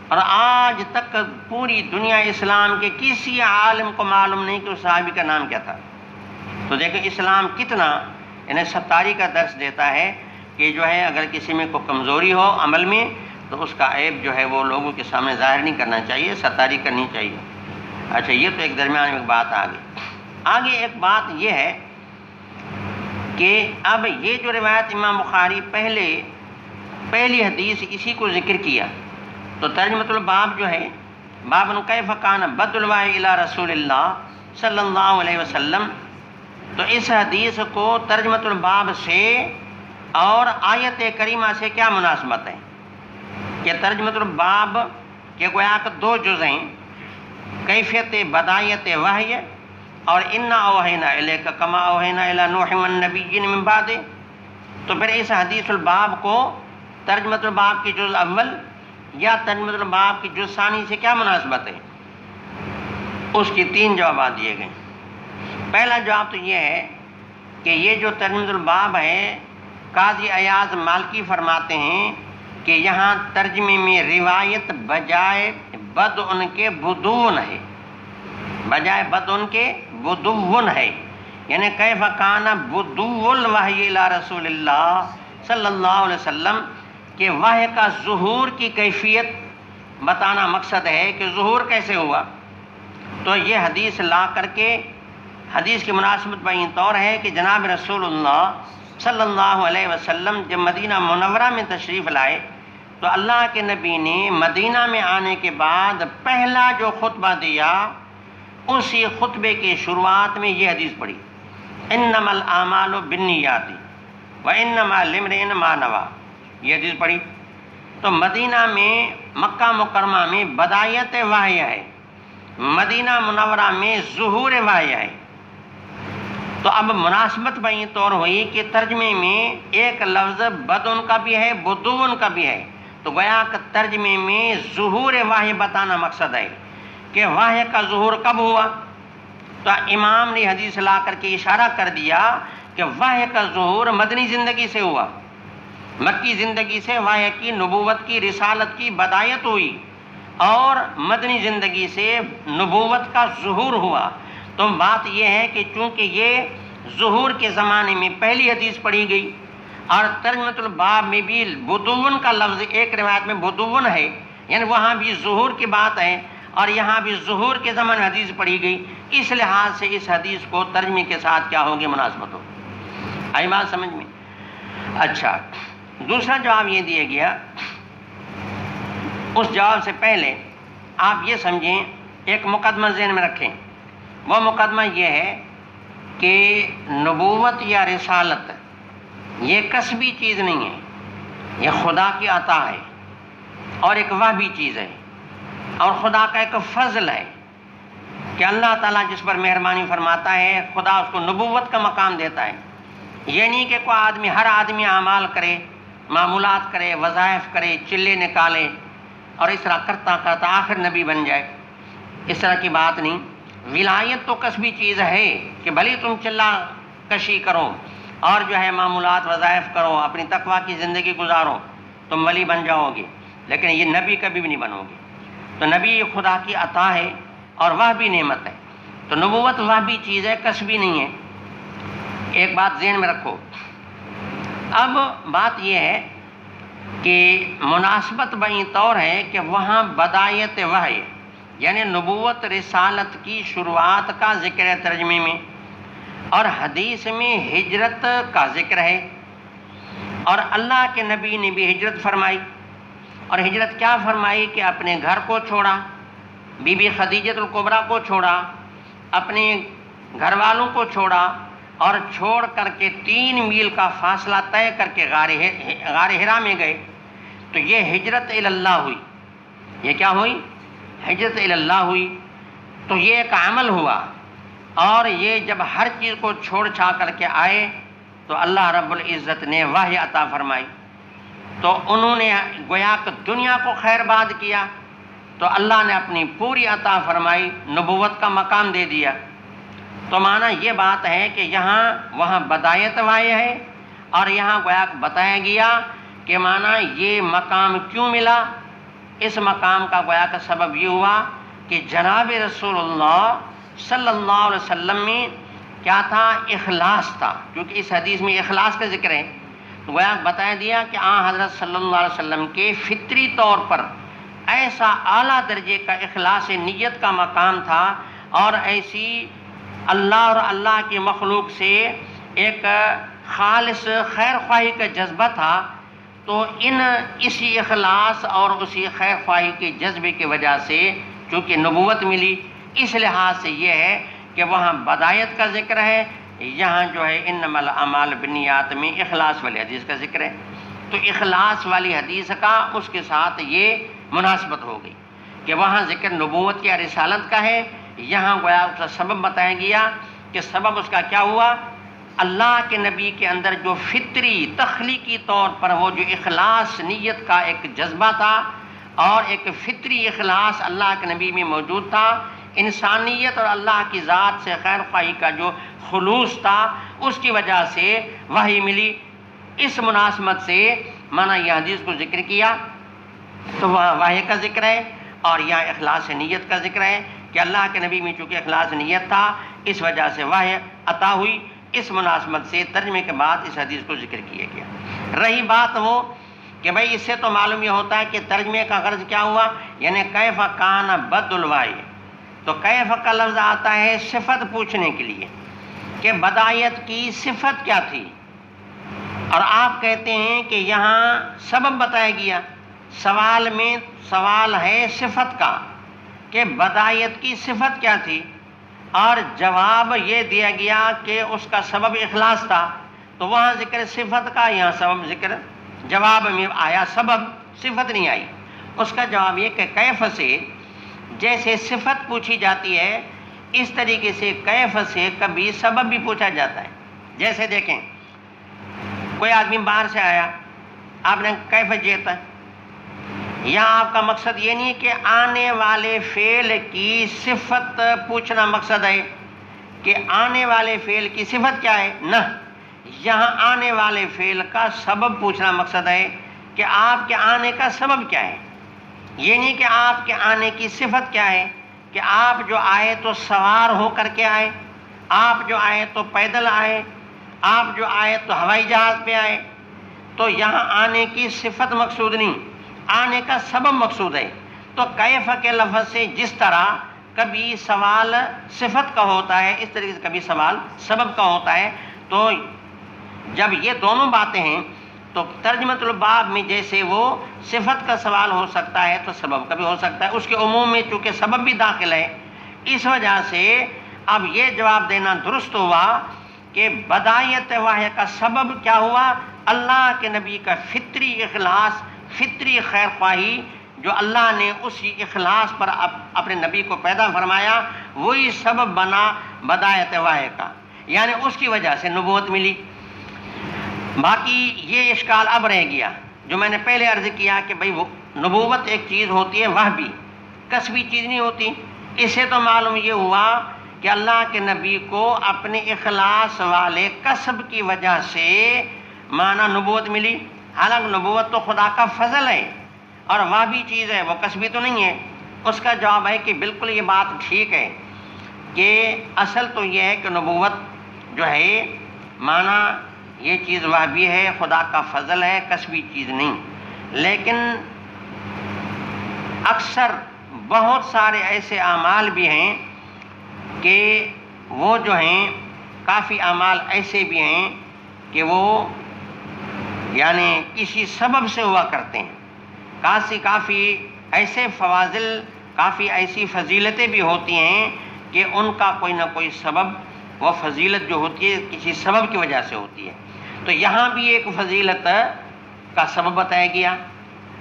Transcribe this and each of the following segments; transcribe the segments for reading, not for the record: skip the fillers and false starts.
اور آج تک پوری دنیا اسلام کے کسی عالم کو معلوم نہیں کہ اس صحابی کا نام کیا تھا۔ تو دیکھیں اسلام کتنا انہیں ستاری کا درس دیتا ہے کہ جو ہے اگر کسی میں کوئی کمزوری ہو عمل میں تو اس کا عیب جو ہے وہ لوگوں کے سامنے ظاہر نہیں کرنا چاہیے، ستاری کرنی چاہیے۔ اچھا، یہ تو ایک درمیان میں ایک بات آگے ایک بات یہ ہے کہ اب یہ جو روایت امام بخاری پہلی حدیث اسی کو ذکر کیا، تو ترجمۃ الباب جو ہے باب کیف کان بدء الوحی الی رسول اللہ صلی اللہ علیہ وسلم، تو اس حدیث کو ترجمۃ الباب سے اور آیت کریمہ سے کیا مناسبت ہے کہ ترجمۃ الباب کے گویا کہ دو جز ہیں، کیفیت بدایت وحی اور انا اوحینا الیک کما اوحینا الی نوح والنبیین من بعد۔ تو پھر اس حدیث الباب کو ترجمۃ الباب کی جز اول یا ترجمۃ الباب کی جز ثانی سے کیا مناسبت ہے؟ اس کی 3 جوابات دیے گئے۔ پہلا جواب تو یہ ہے کہ یہ جو ترجمۃ الباب ہے قاضی ایاز مالکی فرماتے ہیں کہ یہاں ترجمے میں روایت بجائے بد ان کے بدون ہے، بجائے بد ان کے بدون ہے، یعنی کیف کان بدو الوحی الی رسول اللہ صلی اللہ علیہ وسلم کہ وحی کا ظہور کی کیفیت بتانا مقصد ہے کہ ظہور کیسے ہوا۔ تو یہ حدیث لا کر کے حدیث کی مناسبت بین طور ہے کہ جناب رسول اللہ صلی اللہ علیہ وسلم جب مدینہ منورہ میں تشریف لائے تو اللہ کے نبی نے مدینہ میں آنے کے بعد پہلا جو خطبہ دیا اسی خطبے کی شروعات میں یہ حدیث پڑھی، انما الاعمال بالنیات وانما لامرئ ما نوی، یہ حدیث پڑھی۔ تو مدینہ میں مکہ مکرمہ میں بدایت وحی ہے، مدینہ منورہ میں ظہور وحی ہے۔ تو اب مناسبت بین طور ہوئی کہ ترجمے میں ایک لفظ بدن کا بھی ہے بدون کا بھی ہے، تو گویا کہ ترجمے میں ظہور وحی بتانا مقصد ہے کہ وحی کا ظہور کب ہوا۔ تو امام نے حدیث لا کر کے اشارہ کر دیا کہ وحی کا ظہور مدنی زندگی سے ہوا، مکی زندگی سے وحی کی نبوت کی رسالت کی بدایت ہوئی اور مدنی زندگی سے نبوت کا ظہور ہوا۔ تو بات یہ ہے کہ چونکہ یہ ظہور کے زمانے میں پہلی حدیث پڑھی گئی اور ترجمۃ الباب میں بھی بدون کا لفظ ایک روایت میں بدون ہے، یعنی وہاں بھی ظہور کی بات ہے اور یہاں بھی ظہور کے زمانے میں حدیث پڑھی گئی، اس لحاظ سے اس حدیث کو ترجمے کے ساتھ کیا ہوگی مناسبت ہو۔ آئی بات سمجھ میں؟ اچھا، دوسرا جواب یہ دیا گیا، اس جواب سے پہلے آپ یہ سمجھیں، ایک مقدمہ ذہن میں رکھیں، وہ مقدمہ یہ ہے کہ نبوت یا رسالت یہ کسبی چیز نہیں ہے، یہ خدا کی عطا ہے اور ایک وہبی چیز ہے اور خدا کا ایک فضل ہے کہ اللہ تعالیٰ جس پر مہربانی فرماتا ہے خدا اس کو نبوت کا مقام دیتا ہے۔ یہ نہیں کہ کوئی آدمی ہر آدمی اعمال کرے، معمولات کرے، وظائف کرے، چلے نکالے اور اس طرح کرتا کرتا آخر نبی بن جائے، اس طرح کی بات نہیں۔ ولایت تو کسبی چیز ہے کہ بھلی تم چلا کشی کرو اور جو ہے معمولات وظائف کرو، اپنی تقویٰ کی زندگی گزارو، تم ولی بن جاؤ گے، لیکن یہ نبی کبھی بھی نہیں بنو گے۔ تو نبی خدا کی عطا ہے اور وہ بھی نعمت ہے، تو نبوت وہ بھی چیز ہے، کسبی نہیں ہے۔ ایک بات ذہن میں رکھو۔ اب بات یہ ہے کہ مناسبت بین طور ہے کہ وہاں بدایت وحی یعنی نبوت رسالت کی شروعات کا ذکر ہے ترجمے میں، اور حدیث میں ہجرت کا ذکر ہے، اور اللہ کے نبی نے بھی ہجرت فرمائی، اور ہجرت کیا فرمائی کہ اپنے گھر کو چھوڑا، بی بی خدیجۃ الکبریٰ کو چھوڑا، اپنے گھر والوں کو چھوڑا اور چھوڑ کر کے 3 میل کا فاصلہ طے کر کے غار حرا میں گئے۔ تو یہ ہجرت اللہ ہوئی، یہ کیا ہوئی؟ ہجرت اللہ ہوئی۔ تو یہ ایک عمل ہوا، اور یہ جب ہر چیز کو چھوڑ چھا کر کے آئے تو اللہ رب العزت نے وحی عطا فرمائی، تو انہوں نے گویا کہ دنیا کو خیر باد کیا، تو اللہ نے اپنی پوری عطا فرمائی، نبوت کا مقام دے دیا۔ تو معنی یہ بات ہے کہ یہاں وہاں بدایت وحی ہے، اور یہاں گویا کہ بتایا گیا کہ معنی یہ مقام کیوں ملا، اس مقام کا گویا کا سبب یہ ہوا کہ جناب رسول اللہ صلی اللہ علیہ وسلم میں کیا تھا؟ اخلاص تھا، کیونکہ اس حدیث میں اخلاص کا ذکر ہے، تو گویا بتایا دیا کہ حضرت صلی اللہ علیہ وسلم کے فطری طور پر ایسا اعلیٰ درجے کا اخلاص نیت کا مقام تھا، اور ایسی اللہ اور اللہ کی مخلوق سے ایک خالص خیر خواہی کا جذبہ تھا، تو اسی اخلاص اور اسی خیر خواہی کے جذبے کی وجہ سے چونکہ نبوت ملی، اس لحاظ سے یہ ہے کہ وہاں بدایت کا ذکر ہے، یہاں جو ہے انما الاعمال بالنیات میں اخلاص والی حدیث کا ذکر ہے، تو اخلاص والی حدیث کا اس کے ساتھ یہ مناسبت ہو گئی کہ وہاں ذکر نبوت یا رسالت کا ہے، یہاں گویا اس کا سبب بتایا گیا کہ سبب اس کا کیا ہوا؟ اللہ کے نبی کے اندر جو فطری تخلیقی طور پر وہ جو اخلاص نیت کا ایک جذبہ تھا اور ایک فطری اخلاص اللہ کے نبی میں موجود تھا، انسانیت اور اللہ کی ذات سے خیر خواہی کا جو خلوص تھا، اس کی وجہ سے وحی ملی۔ اس مناسبت سے مانا یہ حدیث کو ذکر کیا تو وہاں وحی کا ذکر ہے اور یہاں اخلاص نیت کا ذکر ہے کہ اللہ کے نبی میں چونکہ اخلاص نیت تھا، اس وجہ سے وحی عطا ہوئی۔ اس مناسبت سے ترجمے کے بعد اس حدیث کو ذکر کیا گیا۔ رہی بات وہ کہ بھئی اس سے تو معلوم یہ ہوتا ہے کہ ترجمے کا غرض کیا ہوا، یعنی کیف کان بد الوحی، تو کیف کا لفظ آتا ہے صفت پوچھنے کے لیے کہ بدایت کی صفت کیا تھی، اور آپ کہتے ہیں کہ یہاں سبب بتایا گیا۔ سوال میں سوال ہے صفت کا کہ بدایت کی صفت کیا تھی، اور جواب یہ دیا گیا کہ اس کا سبب اخلاص تھا، تو وہاں ذکر صفت کا، یہاں سبب ذکر، جواب میں آیا سبب، صفت نہیں آئی۔ اس کا جواب یہ کہ کیف سے جیسے صفت پوچھی جاتی ہے، اس طریقے سے کیف سے کبھی سبب بھی پوچھا جاتا ہے۔ جیسے دیکھیں کوئی آدمی باہر سے آیا، آپ نے کیف جیتا، یہاں آپ کا مقصد یہ نہیں کہ آنے والے فعل کی صفت پوچھنا مقصد ہے کہ آنے والے فعل کی صفت کیا ہے، نہ، یہاں آنے والے فعل کا سبب پوچھنا مقصد ہے کہ آپ کے آنے کا سبب کیا ہے۔ یہ نہیں کہ آپ کے آنے کی صفت کیا ہے، کہ آپ جو آئے تو سوار ہو کر کے آئے، آپ جو آئے تو پیدل آئے، آپ جو آئے تو ہوائی جہاز پہ آئے، تو یہاں آنے کی صفت مقصود نہیں، آنے کا سبب مقصود ہے۔ تو کیف کے لفظ سے جس طرح کبھی سوال صفت کا ہوتا ہے، اس طریقے سے کبھی سوال سبب کا ہوتا ہے۔ تو جب یہ دونوں باتیں ہیں تو ترجمۃ الباب میں جیسے وہ صفت کا سوال ہو سکتا ہے تو سبب کا بھی ہو سکتا ہے، اس کے عموم میں چونکہ سبب بھی داخل ہے، اس وجہ سے اب یہ جواب دینا درست ہوا کہ بدایت وحی کا سبب کیا ہوا؟ اللہ کے نبی کا فطری اخلاص، فطری خیر خواہی، جو اللہ نے اسی اخلاص پر اپنے نبی کو پیدا فرمایا، وہی سبب بنا بدایت وحی کا، یعنی اس کی وجہ سے نبوت ملی۔ باقی یہ اشکال اب رہ گیا جو میں نے پہلے عرض کیا کہ بھئی نبوت ایک چیز ہوتی ہے وحبی، کسبی چیز نہیں ہوتی۔ اس سے تو معلوم یہ ہوا کہ اللہ کے نبی کو اپنے اخلاص والے کسب کی وجہ سے مانا نبوت ملی، حالانکہ نبوت تو خدا کا فضل ہے اور وحبی چیز ہے، وہ کسبی تو نہیں ہے۔ اس کا جواب ہے کہ بالکل یہ بات ٹھیک ہے کہ اصل تو یہ ہے کہ نبوت جو ہے مانا یہ چیز وحبی ہے، خدا کا فضل ہے، کسبی چیز نہیں، لیکن اکثر بہت سارے ایسے اعمال بھی ہیں کہ وہ جو ہیں کافی اعمال ایسے بھی ہیں کہ وہ یعنی کسی سبب سے ہوا کرتے ہیں، کافی ایسے فواضل، کافی ایسی فضیلتیں بھی ہوتی ہیں کہ ان کا کوئی نہ کوئی سبب، وہ فضیلت جو ہوتی ہے کسی سبب کی وجہ سے ہوتی ہے۔ تو یہاں بھی ایک فضیلت کا سبب بتایا گیا،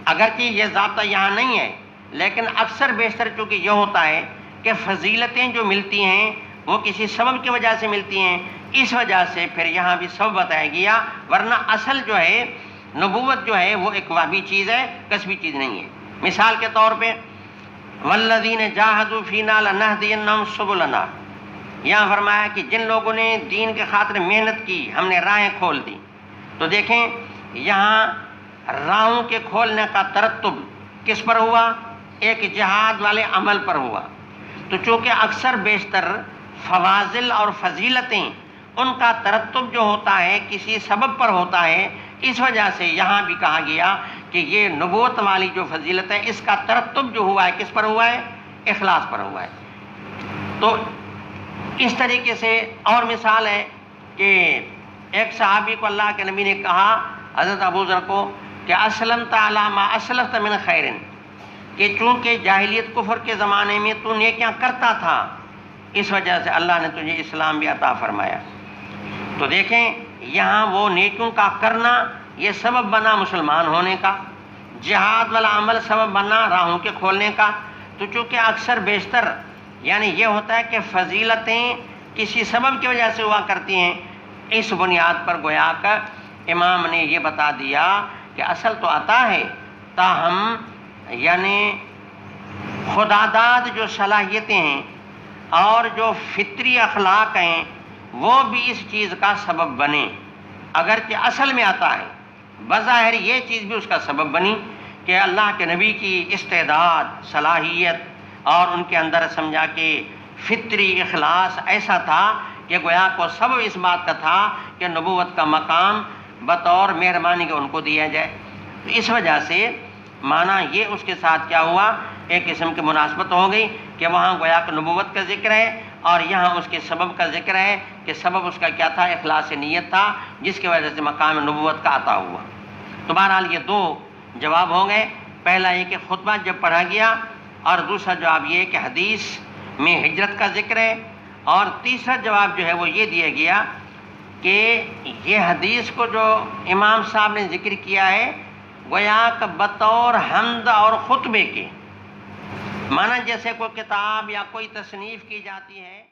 اگرچہ یہ ضابطہ یہاں نہیں ہے، لیکن اکثر بیشتر چونکہ یہ ہوتا ہے کہ فضیلتیں جو ملتی ہیں وہ کسی سبب کی وجہ سے ملتی ہیں، اس وجہ سے پھر یہاں بھی سبب بتایا گیا، ورنہ اصل جو ہے نبوت جو ہے وہ ایک وحبی چیز ہے، کسبی چیز نہیں ہے۔ مثال کے طور پہ والذین جاہدوا فینا لنہدینہم سبلنا، یہاں فرمایا کہ جن لوگوں نے دین کے خاطر محنت کی ہم نے راہیں کھول دی۔ تو دیکھیں یہاں راہوں کے کھولنے کا ترتب کس پر ہوا؟ ایک جہاد والے عمل پر ہوا۔ تو چونکہ اکثر بیشتر فواضل اور فضیلتیں ان کا ترتب جو ہوتا ہے کسی سبب پر ہوتا ہے، اس وجہ سے یہاں بھی کہا گیا کہ یہ نبوت والی جو فضیلت ہے اس کا ترتب جو ہوا ہے کس پر ہوا ہے؟ اخلاص پر ہوا ہے۔ تو اس طریقے سے اور مثال ہے کہ ایک صحابی کو اللہ کے نبی نے کہا، حضرت ابو ذر کو، کہ اسلمت علی ما اسلفت من خیر، کہ چونکہ جاہلیت کفر کے زمانے میں تو نیکیاں کرتا تھا، اس وجہ سے اللہ نے تجھے اسلام بھی عطا فرمایا۔ تو دیکھیں یہاں وہ نیکیوں کا کرنا یہ سبب بنا مسلمان ہونے کا، جہاد والا عمل سبب بنا راہوں کے کھولنے کا۔ تو چونکہ اکثر بیشتر یعنی یہ ہوتا ہے کہ فضیلتیں کسی سبب کی وجہ سے ہوا کرتی ہیں، اس بنیاد پر گویا کہ امام نے یہ بتا دیا کہ اصل تو عطا ہے، تاہم یعنی خداداد جو صلاحیتیں ہیں اور جو فطری اخلاق ہیں وہ بھی اس چیز کا سبب بنے، اگرچہ اصل میں عطا ہے، بظاہر یہ چیز بھی اس کا سبب بنی کہ اللہ کے نبی کی استعداد، صلاحیت اور ان کے اندر سمجھا کہ فطری اخلاص ایسا تھا کہ گویا کو سبب اس بات کا تھا کہ نبوت کا مقام بطور مہربانی کے ان کو دیا جائے۔ تو اس وجہ سے معنی یہ اس کے ساتھ کیا ہوا، ایک قسم کی مناسبت ہو گئی کہ وہاں گویا کہ نبوت کا ذکر ہے اور یہاں اس کے سبب کا ذکر ہے کہ سبب اس کا کیا تھا؟ اخلاص نیت تھا، جس کی وجہ سے مقام نبوت کا عطا ہوا۔ تو بہرحال یہ دو جواب ہو گئے، پہلا یہ کہ خطبہ جب پڑھا گیا، اور دوسرا جواب یہ کہ حدیث میں ہجرت کا ذکر ہے، اور تیسرا جواب جو ہے وہ یہ دیا گیا کہ یہ حدیث کو جو امام صاحب نے ذکر کیا ہے گویا کہ بطور حمد اور خطبے کے، مانا جیسے کوئی کتاب یا کوئی تصنیف کی جاتی ہے۔